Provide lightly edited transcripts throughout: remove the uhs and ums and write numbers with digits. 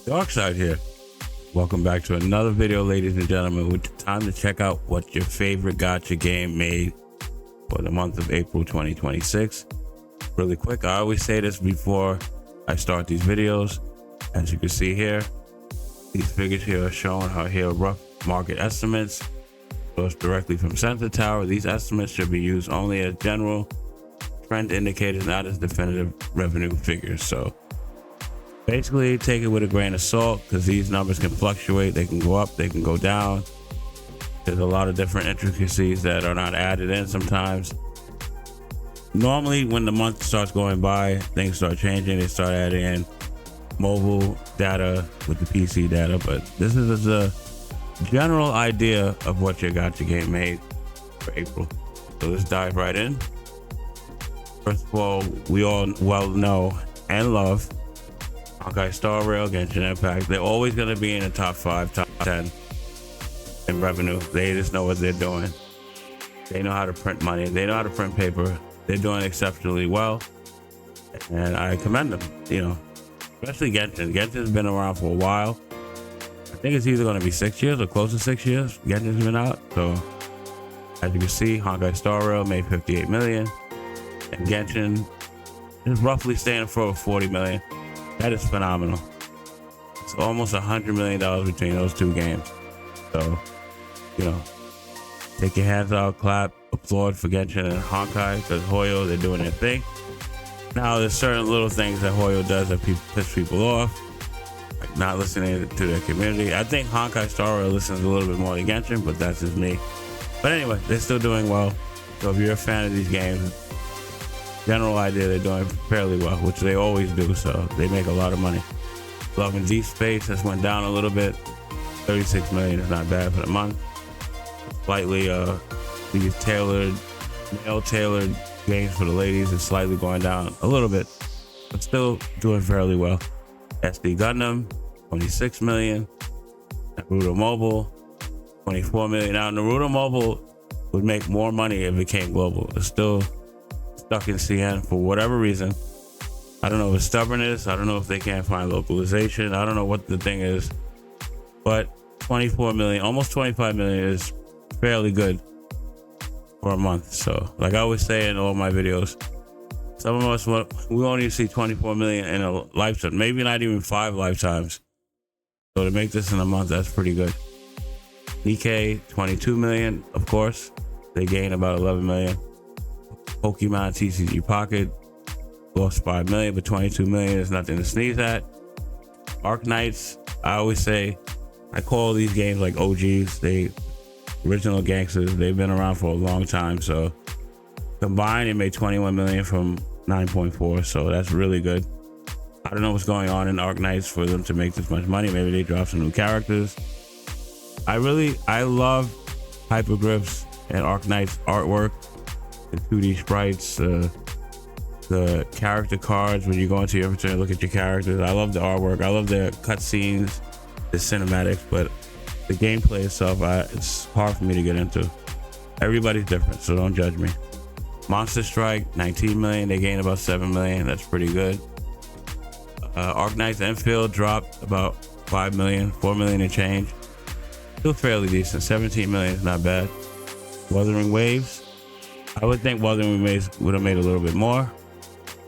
Dark Side here. Welcome back to another video, ladies and gentlemen. It's time to check out what your favorite gacha game made for the month of April 2026. Really quick, I always say this before I start these videos. As you can see here, these figures here are showing how here rough market estimates. Sourced directly from Sensor Tower. These estimates should be used only as general trend indicators, not as definitive revenue figures. So basically take it with a grain of salt, because these numbers can fluctuate. They can go up, they can go down. There's a lot of different intricacies that are not added in sometimes. Normally when the month starts going by, things start changing. They start adding in mobile data with the PC data, but this is a general idea of what your gacha game made for April. So let's dive right in. First of all, we all well know and love Honkai Star Rail, Genshin Impact. They're always going to be in the top 5, top 10 in revenue. They just know what they're doing. They know how to print money. They know how to print paper. They're doing exceptionally well, and I commend them. You know, especially Genshin. Genshin's been around for a while. I think it's either going to be 6 years or close to 6 years. Genshin's been out. So as you can see, Honkai Star Rail made 58 million, and Genshin is roughly staying for 40 million. That is phenomenal. It's almost $100 million between those two games. So, you know, take your hands out, clap, applaud for Genshin and Honkai, because Hoyo, they're doing their thing. Now, there's certain little things that Hoyo does that piss people off, like not listening to their community. I think Honkai Star Rail listens a little bit more to Genshin, but that's just me. But anyway, they're still doing well. So if you're a fan of these games, general idea, they're doing fairly well, which they always do. So they make a lot of money. Love and Deep Space has went down a little bit. 36 million is not bad for the month. Slightly these male tailored games for the ladies is slightly going down a little bit, but still doing fairly well. SD Gundam 26 million. Naruto Mobile 24 million. Now Naruto Mobile would make more money if it came global. It's still stuck in CN for whatever reason. I don't know if it's stubbornness. I don't know if they can't find localization. I don't know what the thing is, but 24 million, almost 25 million is fairly good for a month. So like I always say in all my videos, some of us, we only see 24 million in a lifetime, maybe not even 5 lifetimes. So to make this in a month, that's pretty good. Nikkei 22 million, of course. They gain about 11 million. Pokemon TCG Pocket lost 5 million, but 22 million is nothing to sneeze at. Arc Knights, I always say, I call these games like OGs. They original gangsters. They've been around for a long time. So combined, it made 21 million from 9.4. So that's really good. I don't know what's going on in Arc Knights for them to make this much money. Maybe they dropped some new characters. I love Hypergriff's and Arc Knights artwork. The 2D sprites, the character cards when you go into your inventory and look at your characters. I love the artwork. I love the cutscenes, the cinematics, but the gameplay itself, it's hard for me to get into. Everybody's different, so don't judge me. Monster Strike 19 million. They gained about 7 million. That's pretty good. Arc Knights Enfield dropped about 5 million, 4 million and change. Still fairly decent. 17 million is not bad. Wuthering Waves, I would think Wuthering Waves would have made a little bit more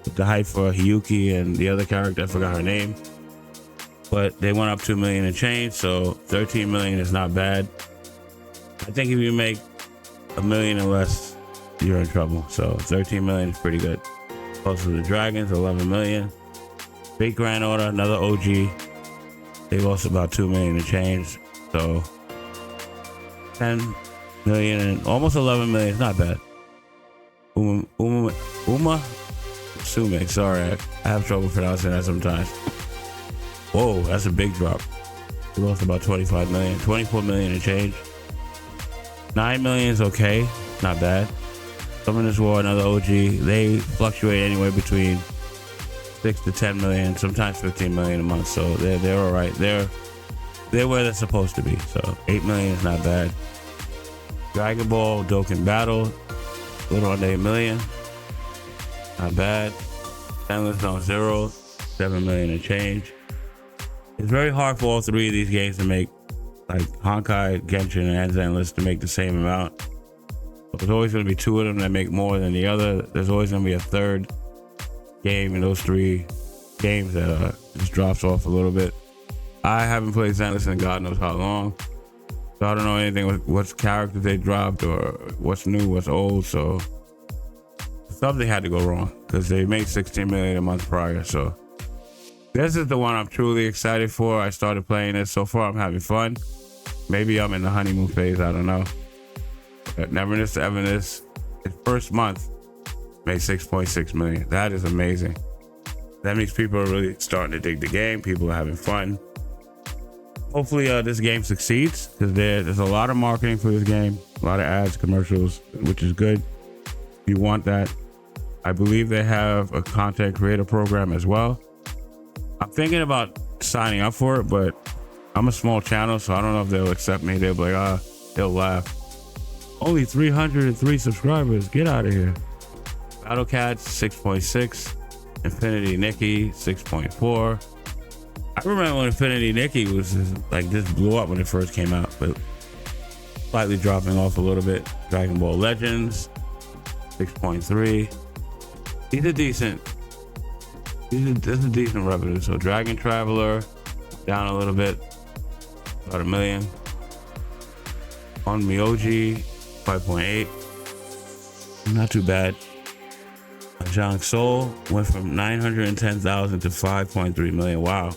with the hype for Hiyuki and the other character, I forgot her name, but they went up 2 million and change, so 13 million is not bad. I think if you make $1 million or less, you're in trouble. So 13 million is pretty good. Close to the Dragons, 11 million. Big Grand Order, another OG, they lost about 2 million and change, so 10 million and almost 11 million is not bad. Uma Sume, sorry, I have trouble pronouncing that sometimes. Whoa, that's a big drop. We lost about 25 million, 24 million and change. 9 million is okay, not bad. Summoners War, another OG, they fluctuate anywhere between 6 to 10 million, sometimes 15 million a month. So they're all right. They're where they're supposed to be. So 8 million is not bad. Dragon Ball Dokkan Battle, a little under 8 million. Not bad. Endless Zone Zero, 7 million and change. It's very hard for all three of these games to make, like Honkai, Genshin, and Ends Endless, to make the same amount. But there's always going to be two of them that make more than the other. There's always going to be a third game in those three games that just drops off a little bit. I haven't played Zenless in God knows how long, so I don't know anything with what characters they dropped or what's new, what's old. So something had to go wrong because they made 16 million a month prior. So this is the one I'm truly excited for. I started playing it. So far, I'm having fun. Maybe I'm in the honeymoon phase. I don't know. But Neverness to Everness, its first month made 6.6 million. That is amazing. That means people are really starting to dig the game. People are having fun. Hopefully this game succeeds, because there's a lot of marketing for this game, a lot of ads, commercials, which is good. If you want that. I believe they have a content creator program as well. I'm thinking about signing up for it, but I'm a small channel, so I don't know if they'll accept me. They'll be like, they'll laugh. Only 303 subscribers. Get out of here. Battle Cats 6.6. Infinity Nikki 6.4. I remember when Infinity Nikki was just blew up when it first came out, but slightly dropping off a little bit. Dragon Ball Legends 6.3. These are decent. This is decent revenue. So Dragon Traveler down a little bit, about 1 million. On Myoji 5.8. Not too bad. Zhang Soul went from 910,000 to 5.3 million. Wow.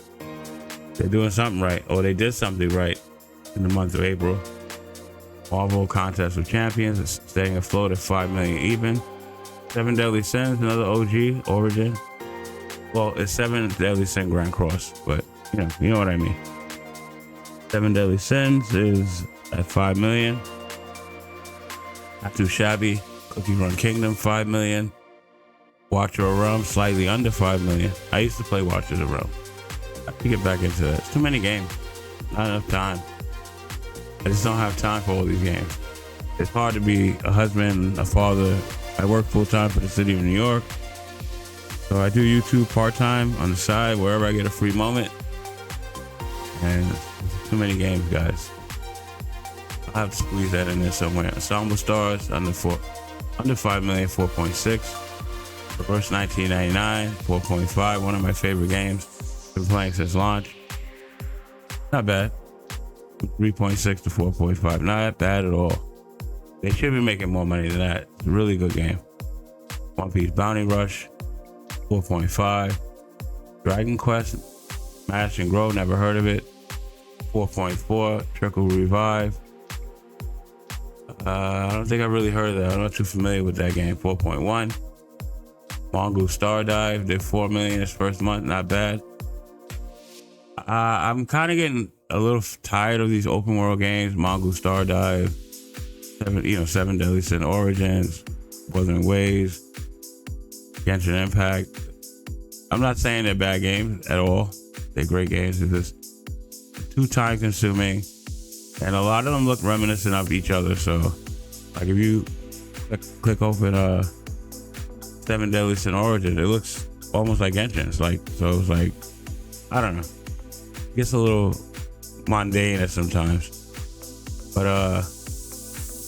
They're doing something right. Or they did something right in the month of April. Marvel Contest of Champions is staying afloat at 5 million even. 7 Deadly Sins, another OG origin. Well, it's 7 Deadly Sin Grand Cross, but you know what I mean. 7 Deadly Sins is at 5 million. Not too shabby. Cookie Run Kingdom, 5 million. Watcher of Realm, slightly under 5 million. I used to play Watchers of Realm. I have to get back into that. It's too many games. Not enough time. I just don't have time for all these games. It's hard to be a husband, a father. I work full time for the city of New York. So I do YouTube part-time on the side, wherever I get a free moment. And it's too many games, guys. I'll have to squeeze that in there somewhere. Ensemble Stars, under 5 million, 4.6. Reverse 1999, 4.5. One of my favorite games. Been playing since launch. Not bad. 3.6 to 4.5. Not bad at all. They should be making more money than that. It's a really good game. One Piece Bounty Rush, 4.5. Dragon Quest, Smash and Grow, never heard of it. 4.4. Trickle Revive. I don't think I really heard of that. I'm not too familiar with that game. 4.1. Mongoose Star Dive did 4 million its first month. Not bad. I'm kind of getting a little tired of these open world games. Mongoose Star Dive, 7 Deadly Sin Origins, Wuthering Waves, Genshin Impact. I'm not saying they're bad games at all. They're great games. It's just too time consuming, and a lot of them look reminiscent of each other. So, like if you click open 7 Deadly Sin Origins, it looks almost like Genshin. It's like I don't know. It gets a little mundane at sometimes. But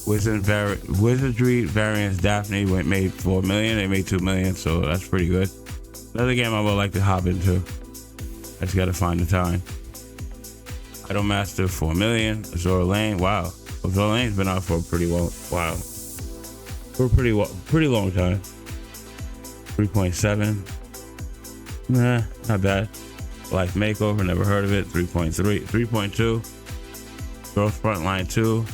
Wizardry Variants Daphne made 4 million. They made 2 million, so that's pretty good. Another game I would like to hop into. I just gotta find the time. Idolmaster 4 million. Azora Lane, wow. Azora Lane's been out for a pretty while. For a pretty long time. 3.7. Nah, not bad. Life Makeover, never heard of it. 3.3. 3.2. Girls Frontline 2.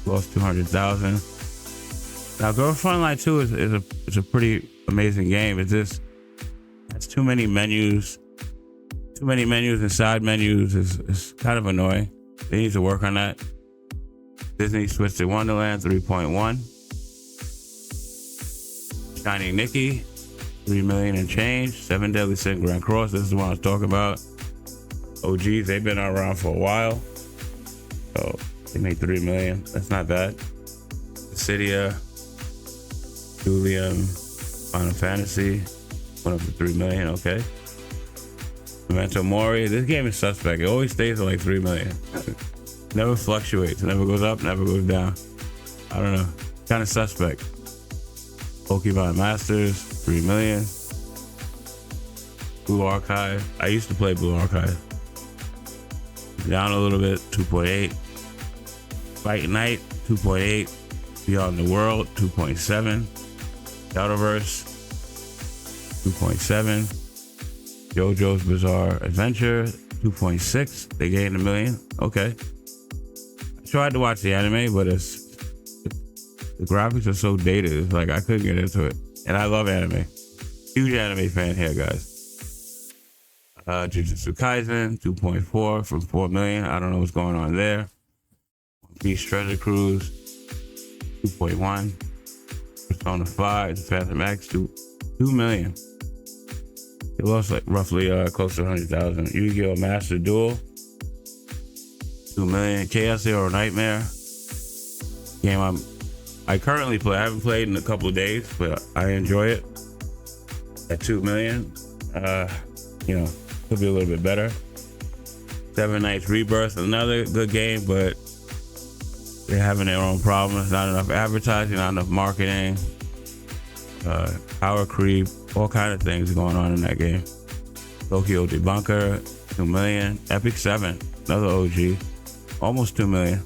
Lost 200,000. Now, Girls Frontline 2 is a pretty amazing game. It's just it's too many menus. Too many menus and side menus is kind of annoying. They need to work on that. Disney Twisted Wonderland 3.1. Shining Nikki 3 million and change. 7 Deadly Sin Grand Cross. This is the one I was talking about. OGs, they've been around for a while. So they made 3 million. That's not bad. Dissidia, Julian, Final Fantasy, went up to 3 million. Okay. Memento Mori. This game is suspect. It always stays at like 3 million. Never fluctuates. Never goes up, never goes down. I don't know. Kind of suspect. Pokemon Masters, 3 million. Blue Archive. I used to play Blue Archive. Down a little bit, 2.8. Fight Night, 2.8. Beyond the World, 2.7. Shadowverse, 2.7. JoJo's Bizarre Adventure, 2.6. They gained 1 million. Okay. I tried to watch the anime, but the graphics are so dated. It's like I couldn't get into it. And I love anime. Huge anime fan here, guys. Jujutsu Kaisen, 2.4 from 4 million. I don't know what's going on there. One Piece Treasure Cruise, 2.1. Persona 5, Phantom X, 2 million. It lost like roughly close to 100,000. Yu-Gi-Oh! Master Duel, 2 million. Chaos Hero Nightmare, game I currently play. I haven't played in a couple of days, but I enjoy it. At 2 million, you know, could be a little bit better. Seven Knights Rebirth, another good game, but they're having their own problems. Not enough advertising, not enough marketing, power creep, all kind of things going on in that game. Tokyo Debunker, 2 million. Epic 7, another OG, almost 2 million.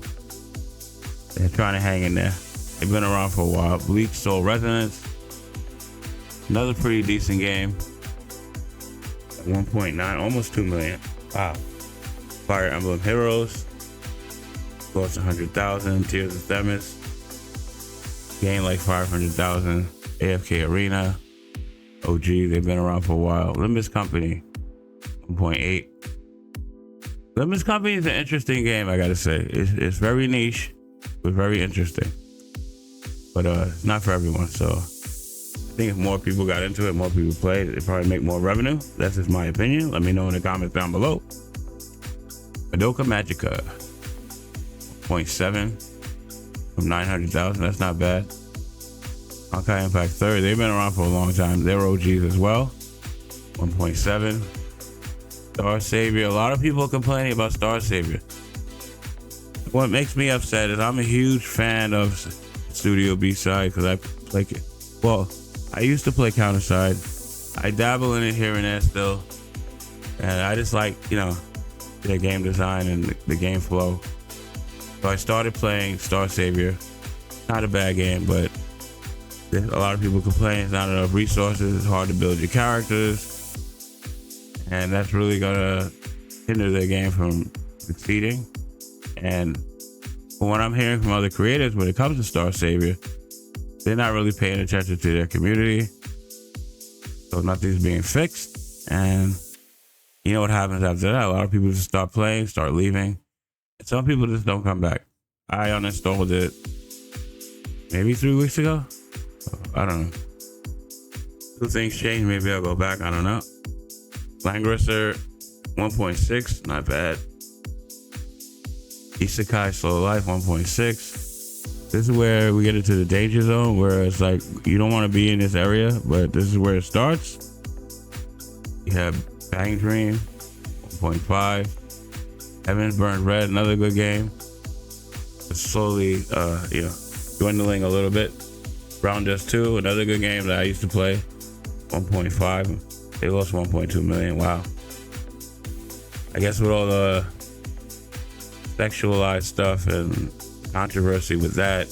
They're trying to hang in there. They've been around for a while. Bleach Soul Resonance, another pretty decent game. 1.9, almost 2 million. Wow. Fire Emblem Heroes, close to 100,000. Tears of Themis, gained like 500,000. AFK Arena, OG, they've been around for a while. Limbus Company, 1.8. Limbus Company is an interesting game, I gotta say. It's very niche, but very interesting. But it's not for everyone, so I think if more people got into it, more people played, it'd probably make more revenue. That's just my opinion. Let me know in the comments down below. Madoka Magica, 0.7 from 900,000. That's not bad. Honkai Impact 3, they've been around for a long time. They're OGs as well. 1.7. Star Savior. A lot of people are complaining about Star Savior. What makes me upset is I'm a huge fan of Studio B-Side because I play. Well, I used to play Counter-Side. I dabble in it here and there still, and I just like, you know, their game design and the game flow. So I started playing Star Savior. Not a bad game, but a lot of people complain it's not enough resources. It's hard to build your characters, and that's really gonna hinder their game from succeeding. And from what I'm hearing from other creators, when it comes to Star Savior, they're not really paying attention to their community, so nothing's being fixed. And you know what happens after that? A lot of people just start playing, start leaving, and some people just don't come back. I uninstalled it maybe 3 weeks ago. I don't know. Two things changed. Maybe I'll go back. I don't know. Langrisser, 1.6, not bad. Isekai Slow Life, 1.6. This is where we get into the danger zone, where it's like you don't want to be in this area, but this is where it starts. You have Bang Dream, 1.5. Heaven's Burned Red, another good game. It's slowly, you know, dwindling a little bit. Brown Dust 2, another good game that I used to play, 1.5. They lost 1.2 million. Wow. I guess with all the sexualized stuff and controversy with that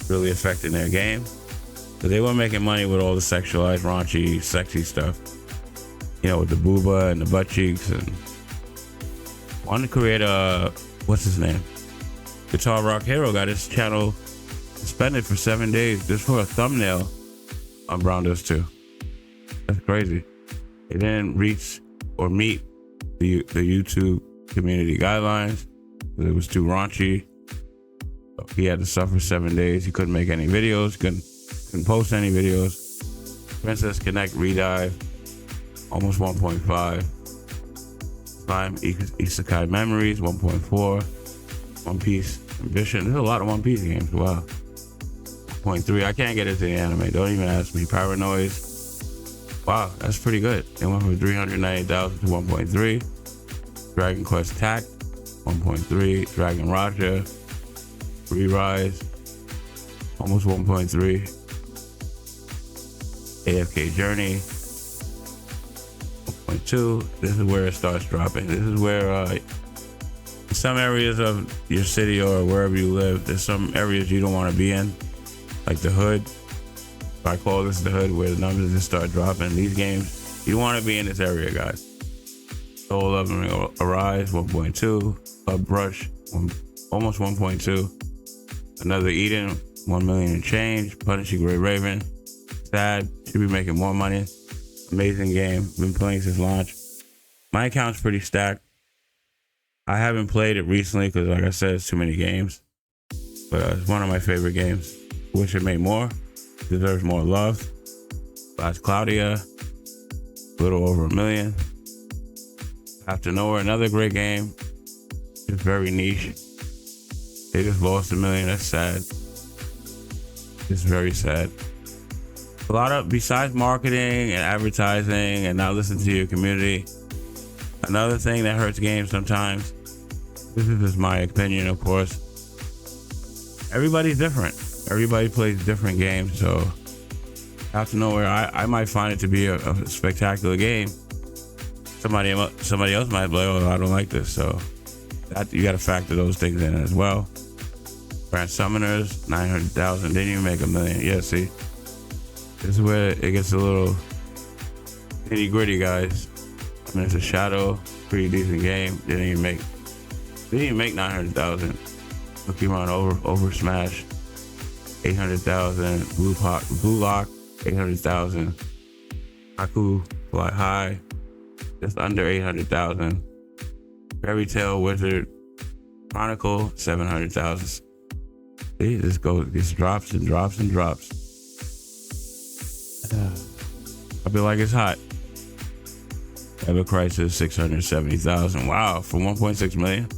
really affecting their game, but they were making money with all the sexualized, raunchy, sexy stuff, you know, with the booba and the butt cheeks. And wanted to create a, what's his name, Guitar Rock Hero got his channel suspended for 7 days just for a thumbnail on Brown Dust 2. That's crazy. They didn't reach or meet the YouTube community guidelines because it was too raunchy. So he had to suffer 7 days. He couldn't make any videos, couldn't post any videos. Princess Connect Redive, almost 1.5. Slime Isekai Memories, 1.4. One Piece Ambition. There's a lot of One Piece games. Wow. 0.3. I can't get into the anime. Don't even ask me. Paranoid. Wow, that's pretty good. They went from 390,000 to 1.3. Dragon Quest Tact, 1.3. Dragon Raja, Re-Rise, almost 1.3. AFK Journey, 1.2. This is where it starts dropping. This is where in some areas of your city or wherever you live, there's some areas you don't want to be in, like the hood. I call this the hood, where the numbers just start dropping. These games, you don't want to be in this area, guys. Soul of Arise, 1.2. Brush, almost 1.2. Another Eden, 1 million and change. Punishing Great Raven, sad, should be making more money. Amazing game, been playing since launch. My account's pretty stacked. I haven't played it recently because, like I said, it's too many games. But it's one of my favorite games. Wish it made more. Deserves more love. Last Claudia, a little over 1 million. After Nowhere, another great game. Just very niche. They just lost 1 million. That's sad. It's very sad. A lot of, besides marketing and advertising and not listening to your community, another thing that hurts games sometimes, this is just my opinion, of course, everybody's different. Everybody plays different games, so After Nowhere, I might find it to be a spectacular game. Somebody else might be like, oh, I don't like this. So that, you got to factor those things in as well. Brand Summoners, 900,000, didn't even make 1 million. Yeah, see, this is where it gets a little nitty gritty, guys. I mean, it's a Shadow, pretty decent game. Didn't even make 900,000. Pokemon over Smash, 800,000. Blue Lock, 800,000. Aku Fly High, just under 800,000. Fairy Tail Wizard Chronicle, 700,000. See, this drops and drops and drops. I feel like it's hot. Ever Crisis, 670,000. Wow, for 1.6 million.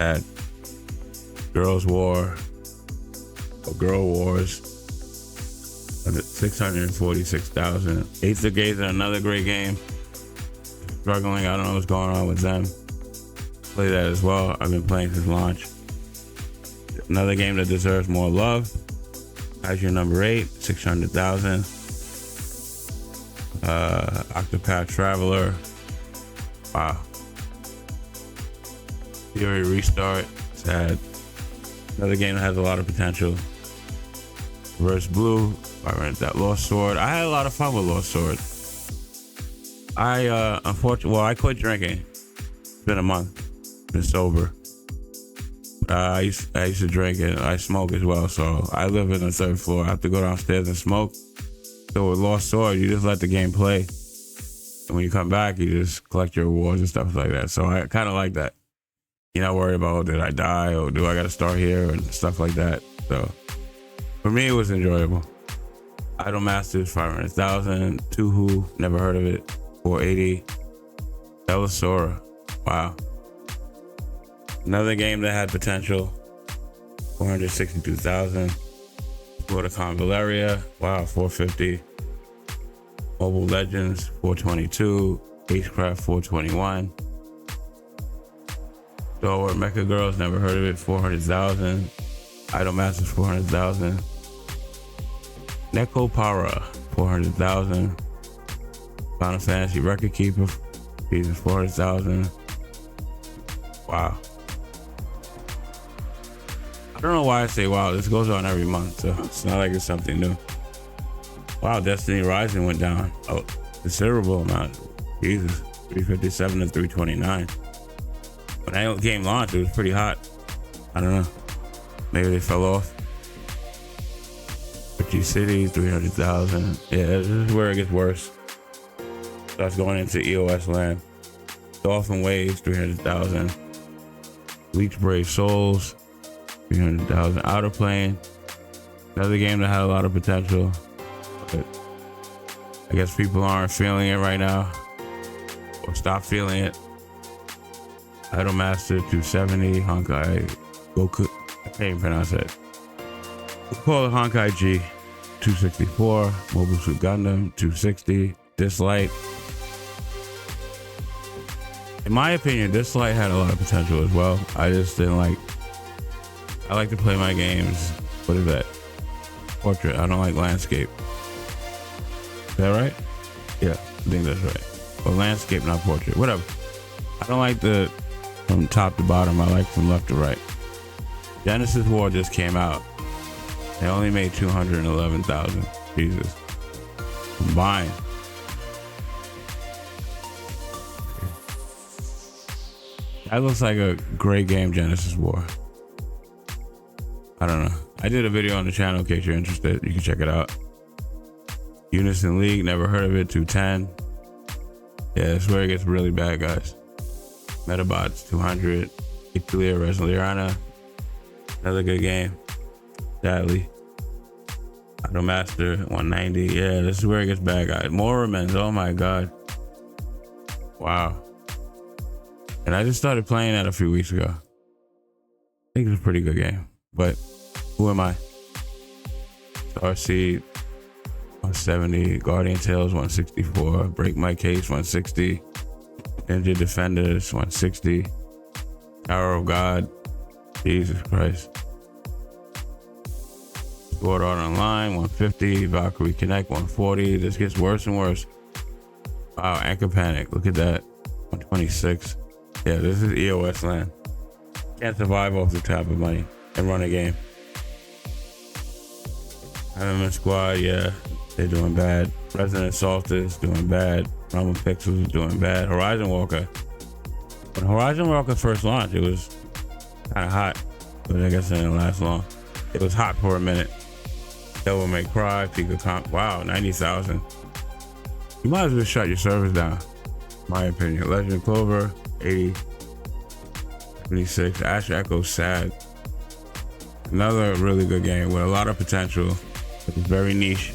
At Girls War, or Girl Wars, 646,000. Eighth of Gaze, another great game. Struggling, I don't know what's going on with them. Play that as well. I've been playing since launch. Another game that deserves more love. Azure number 8, 600,000. Octopath Traveler. Wow. Theory Restart. Sad. Another game that has a lot of potential. Reverse Blue. I rented that Lost Sword. I had a lot of fun with Lost Sword. Unfortunately, I quit drinking. It's been a month. Been sober. I used to drink and I smoke as well. So I live in the 3rd floor. I have to go downstairs and smoke. So with Lost Sword, you just let the game play. And when you come back, you just collect your rewards and stuff like that. So I kind of like that. You're not worried about, did I die or do I got to start here and stuff like that. So for me, it was enjoyable. Idol Masters, 500,000. Tuhu, never heard of it, 480. Elisora, wow. Another game that had potential, 462,000. Vorticon Valeria, wow, 450. Mobile Legends, 422. Acecraft, 421. Star Wars Mecha Girls, never heard of it, 400,000. Idol Masters, 400,000. Neko Para, 400,000. Final Fantasy Record Keeper, season 400,000. Wow. I don't know why I say wow. This goes on every month, so it's not like it's something new. Wow, Destiny Rising went down a considerable amount. Jesus, 357 to 329. When that game launched, it was pretty hot. I don't know. Maybe they fell off. Richie City, 300,000. Yeah, this is where it gets worse. Starts going into EOS land. Dolphin Waves, 300,000. Bleach Brave Souls, 300,000. Outer Plane, another game that had a lot of potential, but I guess people aren't feeling it right now, or stop feeling it. Idol Master, 270. Honkai Goku, I can't even pronounce it. We'll call it Honkai G. 264, Mobile Suit Gundam 260, Dislight. In my opinion, Dislight had a lot of potential as well. I just didn't like. I like to play my games. What is that? Portrait. I don't like landscape. Is that right? Yeah, I think that's right. Or landscape, not portrait. Whatever. I don't like the from top to bottom. I like from left to right. Genesis War just came out. They only made 211,000. Jesus. Combined. That looks like a great game, Genesis War. I don't know. I did a video on the channel in case you're interested. You can check it out. Unison League, never heard of it. 210. Yeah, that's where it gets really bad, guys. Metabots, 200. Italia Resiliana. Another good game. Sadly. Automaster, 190. Yeah, this is where it gets bad, guys. More Remens, oh my god. Wow. And I just started playing that a few weeks ago. I think it's a pretty good game. But who am I? Starseed, 170. Guardian Tales, 164. Break My Case, 160. Ninja Defenders, 160. Tower of God. Jesus Christ. Sword Art Online, 150. Valkyrie Connect, 140. This gets worse and worse. Wow, Anchor Panic. Look at that. 126. Yeah, this is EOS land. Can't survive off the type of money and run a game. Hammerman Squad, yeah, they're doing bad. Resident Assault is doing bad. Realm of Pixels is doing bad. Horizon Walker. When Horizon Walker first launched, it was kind of hot, but I guess it didn't last long. It was hot for a minute. Devil May Cry, Pika Comp. Wow, 90,000. You might as well shut your servers down, in my opinion. Legend of Clover, 80. 26. Ash Echo, sad. Another really good game with a lot of potential. But it's very niche.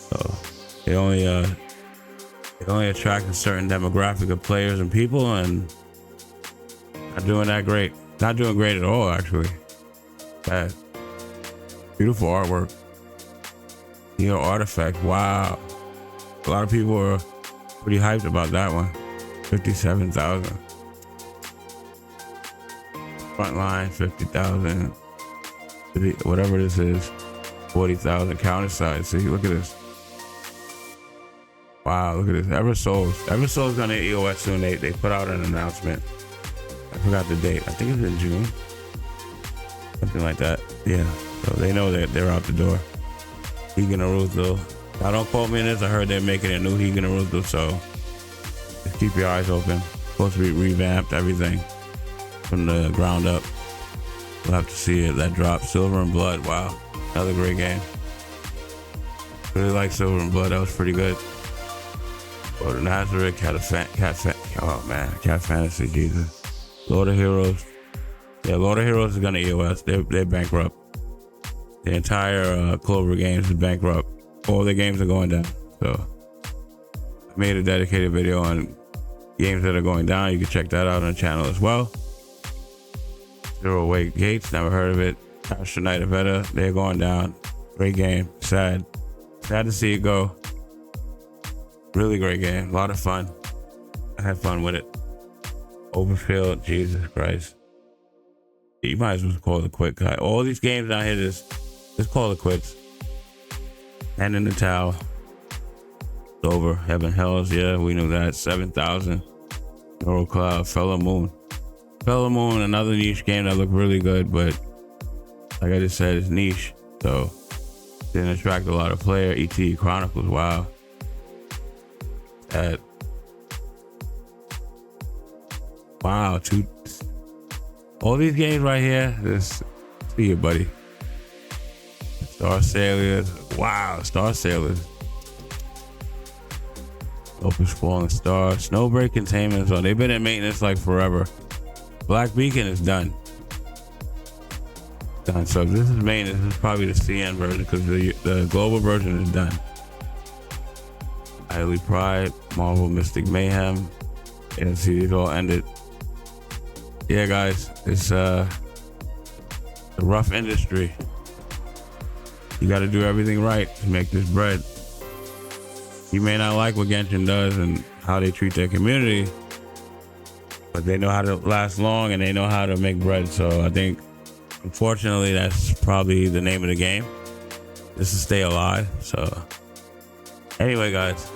So they only attract a certain demographic of players and people, and not doing that great. Not doing great at all, actually. Bad. Beautiful artwork. Neo Artifact. Wow. A lot of people are pretty hyped about that one. 57,000. Frontline, 50,000. Whatever this is, 40,000. Counterside. See, look at this. Wow, look at this. Eversoul's gonna EOS soon. They put out an announcement. I forgot the date. I think it's in June. Something like that. Yeah. So they know that they're out the door. Higa Naruto. Now don't quote me on this. I heard they're making a new Higa Naruto, so just keep your eyes open. Supposed to be revamped, everything from the ground up. We'll have to see it. That drop. Silver and Blood. Wow. Another great game. Really like Silver and Blood. That was pretty good. Or the Nazareth, Cat Fantasy, Jesus. Lord of Heroes. Yeah, Lord of Heroes is gonna EOS. They're bankrupt. The entire Clover Games is bankrupt. All their games are going down. So I made a dedicated video on games that are going down. You can check that out on the channel as well. Zero Wake Gates, never heard of it. Astronaut Avetta, they're going down. Great game. Sad to see it go. Really great game. A lot of fun. I had fun with it. Overfield, Jesus Christ. You might as well call it quits, guy. All these games down here, just call it quits. Hand in the towel. It's over. Heaven Hells, yeah, we knew that. 7,000. Neural Cloud, Fellow Moon. Fellow Moon, another niche game that looked really good, but like I just said, it's niche. So didn't attract a lot of players. ET Chronicles, wow. Wow, all these games right here, just see it, buddy. Star Sailors, wow, Star Sailors. Opus Fallen Star, Snowbreak Containment Zone. They've been in maintenance like forever. Black Beacon is done. So this is maintenance. This is probably the CN version because the global version is done. Highly Pride, Marvel Mystic Mayhem. And see, these all ended. Yeah, guys, it's a rough industry. You got to do everything right to make this bread. You may not like what Genshin does and how they treat their community, but they know how to last long and they know how to make bread. So I think, unfortunately, that's probably the name of the game. Just to stay alive. So anyway, guys,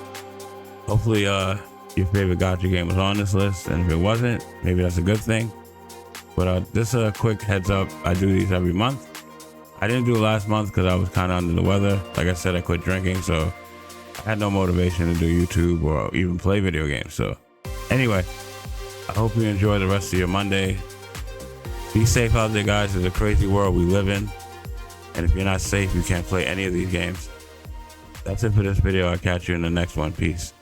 hopefully your favorite gacha game was on this list, and if it wasn't, maybe that's a good thing. But just a quick heads up, I do these every month. I didn't do it last month because I was kind of under the weather. Like I said, I quit drinking, so I had no motivation to do YouTube or even play video games. So anyway, I hope you enjoy the rest of your Monday. Be safe out there, guys. It's a crazy world we live in, and if you're not safe, you can't play any of these games. That's it for this video. I'll catch you in the next one. Peace.